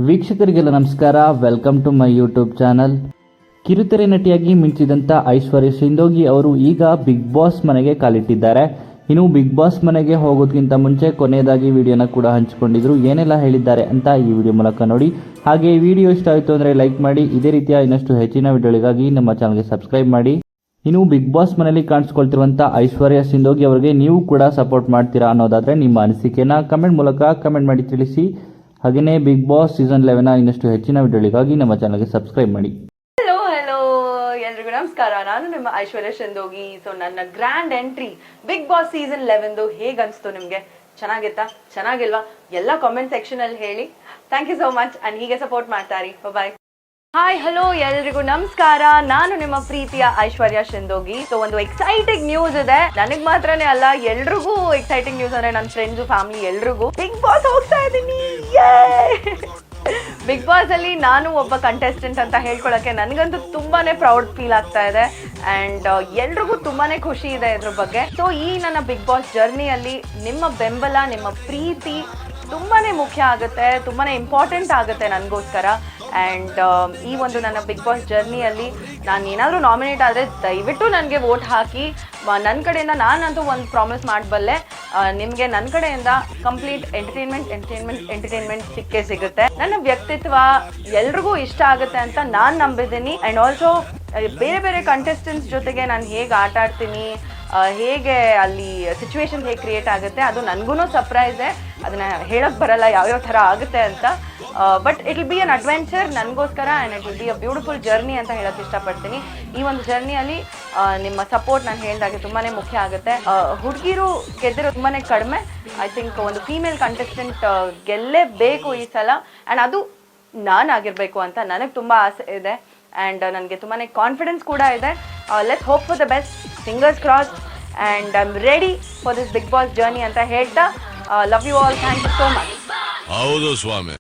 ವೀಕ್ಷಕರಿಗೆಲ್ಲ ನಮಸ್ಕಾರ. Welcome to my YouTube channel. ಕಿರುತೆರೆ ನಟಿಯಾಗಿ ಮಿಂಚಿದಂಥ ಐಶ್ವರ್ಯ ಸಿಂಧೋಗಿ ಅವರು ಈಗ ಬಿಗ್ ಬಾಸ್ ಮನೆಗೆ ಕಾಲಿಟ್ಟಿದ್ದಾರೆ. ಇನ್ನು ಬಿಗ್ ಬಾಸ್ ಮನೆಗೆ ಹೋಗೋದಕ್ಕಿಂತ ಮುಂಚೆ ಕೊನೆಯದಾಗಿ ವಿಡಿಯೋನ ಕೂಡ ಹಂಚಿಕೊಂಡಿದ್ರು. ಏನೆಲ್ಲ ಹೇಳಿದ್ದಾರೆ ಅಂತ ಈ ವಿಡಿಯೋ ಮೂಲಕ ನೋಡಿ. ಹಾಗೆ ಈ ವಿಡಿಯೋ ಇಷ್ಟ ಆಯಿತು ಅಂದರೆ ಲೈಕ್ ಮಾಡಿ. ಇದೇ ರೀತಿಯ ಇನ್ನಷ್ಟು ಹೆಚ್ಚಿನ ವಿಡಿಯೋಗಳಿಗಾಗಿ ನಮ್ಮ ಚಾನಲ್ಗೆ ಸಬ್ಸ್ಕ್ರೈಬ್ ಮಾಡಿ. ಇನ್ನು ಬಿಗ್ ಬಾಸ್ ಮನೆಯಲ್ಲಿ ಕಾಣಿಸ್ಕೊಳ್ತಿರುವಂಥ ಐಶ್ವರ್ಯ ಸಿಂಧೋಗಿ ಅವರಿಗೆ ನೀವು ಕೂಡ ಸಪೋರ್ಟ್ ಮಾಡ್ತೀರಾ ಅನ್ನೋದಾದರೆ ನಿಮ್ಮ ಅನಿಸಿಕೆನ ಕಮೆಂಟ್ ಮೂಲಕ ಕಮೆಂಟ್ ಮಾಡಿ ತಿಳಿಸಿ. ಹಾಗೆಯೇ ಬಿಗ್ ಬಾಸ್ ಸೀಸನ್ 11 ಇನ್ನಷ್ಟು ಹೆಚ್ಚಿನ ವಿಡಿಯೋಗಳಿಗಾಗಿ ನಮ್ಮ ಚಾನಲ್ಗೆ ಸಬ್ಸ್ಕ್ರೈಬ್ ಮಾಡಿ. ಹಲೋ ಎಲ್ರಿಗೂ ನಮಸ್ಕಾರ. ನಾನು ನಿಮ್ಮ ಐಶ್ವರ್ಯ ಸಿಂಧೋಗಿ. ಸೊ ನನ್ನ grand entry Bigg Boss season 11 ಹೇಗೆ ಅನಿಸ್ತು ನಿಮಗೆ? ಚೆನ್ನಾಗಿತ್ತಾ? ಚೆನ್ನಾಗಿಲ್ವಾ? ಎಲ್ಲ ಕಾಮೆಂಟ್ ಸೆಕ್ಷನ್ ಅಲ್ಲಿ ಹೇಳಿ. Thank you so much and ಹೀಗೆ ಸಪೋರ್ಟ್ ಮಾಡ್ತಾರಿ. ಬಾಯ್. ಹಾಯ್ ಹಲೋ ಎಲ್ರಿಗೂ ನಮಸ್ಕಾರ. ನಾನು ನಿಮ್ಮ ಪ್ರೀತಿಯ ಐಶ್ವರ್ಯ ಸಿಂಧೋಗಿ. ಸೊ ಒಂದು ಎಕ್ಸೈಟಿಂಗ್ ನ್ಯೂಸ್ ಇದೆ. ನನಗ್ ಮಾತ್ರನೇ ಅಲ್ಲ, ಎಲ್ರಿಗೂ ಎಕ್ಸೈಟಿಂಗ್ ನ್ಯೂಸ್ ಅಂದ್ರೆ ನನ್ನ ಫ್ರೆಂಡ್ಸ್ ಫ್ಯಾಮಿಲಿ ಎಲ್ರಿಗೂ. ಬಿಗ್ ಬಾಸ್ ಹೋಗ್ತಾ ಇದ್ದೀನಿ. ಬಿಗ್ ಬಾಸ್ ಅಲ್ಲಿ ನಾನು ಒಬ್ಬ ಕಂಟೆಸ್ಟೆಂಟ್ ಅಂತ ಹೇಳ್ಕೊಳಕ್ಕೆ ನನಗಂತೂ ತುಂಬಾನೇ ಪ್ರೌಡ್ ಫೀಲ್ ಆಗ್ತಾ ಇದೆ ಅಂಡ್ ಎಲ್ರಿಗೂ ತುಂಬಾನೇ ಖುಷಿ ಇದೆ ಇದ್ರ ಬಗ್ಗೆ. ಸೊ ಈ ನನ್ನ ಬಿಗ್ ಬಾಸ್ ಜರ್ನಿಯಲ್ಲಿ ನಿಮ್ಮ ಬೆಂಬಲ, ನಿಮ್ಮ ಪ್ರೀತಿ ತುಂಬಾನೇ ಮುಖ್ಯ ಆಗುತ್ತೆ, ತುಂಬಾನೇ ಇಂಪಾರ್ಟೆಂಟ್ ಆಗುತ್ತೆ ನನಗೋಸ್ಕರ. ಆ್ಯಂಡ್ ಈ ಒಂದು ನನ್ನ ಬಿಗ್ ಬಾಸ್ ಜರ್ನಿಯಲ್ಲಿ ನಾನು ಏನಾದರೂ ನಾಮಿನೇಟ್ ಆದರೆ ದಯವಿಟ್ಟು ನನಗೆ ವೋಟ್ ಹಾಕಿ. ನನ್ನ ಕಡೆಯಿಂದ ನಾನಂತೂ ಒಂದು ಪ್ರಾಮಿಸ್ ಮಾಡಬಲ್ಲೆ, ನಿಮಗೆ ನನ್ನ ಕಡೆಯಿಂದ ಕಂಪ್ಲೀಟ್ ಎಂಟರ್ಟೈನ್ಮೆಂಟ್ ಸಿಗುತ್ತೆ. ನನ್ನ ವ್ಯಕ್ತಿತ್ವ ಎಲ್ರಿಗೂ ಇಷ್ಟ ಆಗುತ್ತೆ ಅಂತ ನಾನು ನಂಬಿದ್ದೀನಿ. ಆ್ಯಂಡ್ ಆಲ್ಸೋ ಬೇರೆ ಬೇರೆ ಕಂಟೆಸ್ಟೆಂಟ್ಸ್ ಜೊತೆಗೆ ನಾನು ಹೇಗೆ ಆಟ ಆಡ್ತೀನಿ, ಹೇಗೆ ಅಲ್ಲಿ ಸಿಚುವೇಶನ್ ಹೇಗೆ ಕ್ರಿಯೇಟ್ ಆಗುತ್ತೆ, ಅದು ನನಗೂ ಸರ್ಪ್ರೈಸೇ. ಅದನ್ನ ಹೇಳಕ್ ಬರಲ್ಲ ಯಾವ್ಯಾವ ಥರ ಆಗುತ್ತೆ ಅಂತ. But it will be an adventure ನನಗೋಸ್ಕರ and it will be a beautiful journey ಅಂತ ಹೇಳಕ್ಕೆ ಇಷ್ಟಪಡ್ತೀನಿ. ಈ ಒಂದು ಜರ್ನಿಯಲ್ಲಿ ನಿಮ್ಮ ಸಪೋರ್ಟ್ ನಾನು ಹೇಳಿದಾಗೆ ತುಂಬಾ ಮುಖ್ಯ ಆಗುತ್ತೆ. ಹುಡುಗಿರು ಗೆದ್ದಿರೋ ತುಂಬಾ ಕಡಿಮೆ. ಐ ಥಿಂಕ್ ಒಂದು ಫೀಮೇಲ್ ಕಂಟೆಸ್ಟೆಂಟ್ ಗೆಲ್ಲೇಬೇಕು ಈ ಸಲ, ಆ್ಯಂಡ್ ಅದು ನಾನಾಗಿರಬೇಕು ಅಂತ ನನಗೆ ತುಂಬ ಆಸೆ ಇದೆ. ಆ್ಯಂಡ್ ನನಗೆ ತುಂಬಾ ಕಾನ್ಫಿಡೆನ್ಸ್ ಕೂಡ ಇದೆ. Let's hope for the best, fingers crossed, and I am ready for this Bigg Boss journey ಅಂತ ಹೇಳ್ತಾ love you all. Thank you so much. ಹೌದು ಸ್ವಾಮಿ.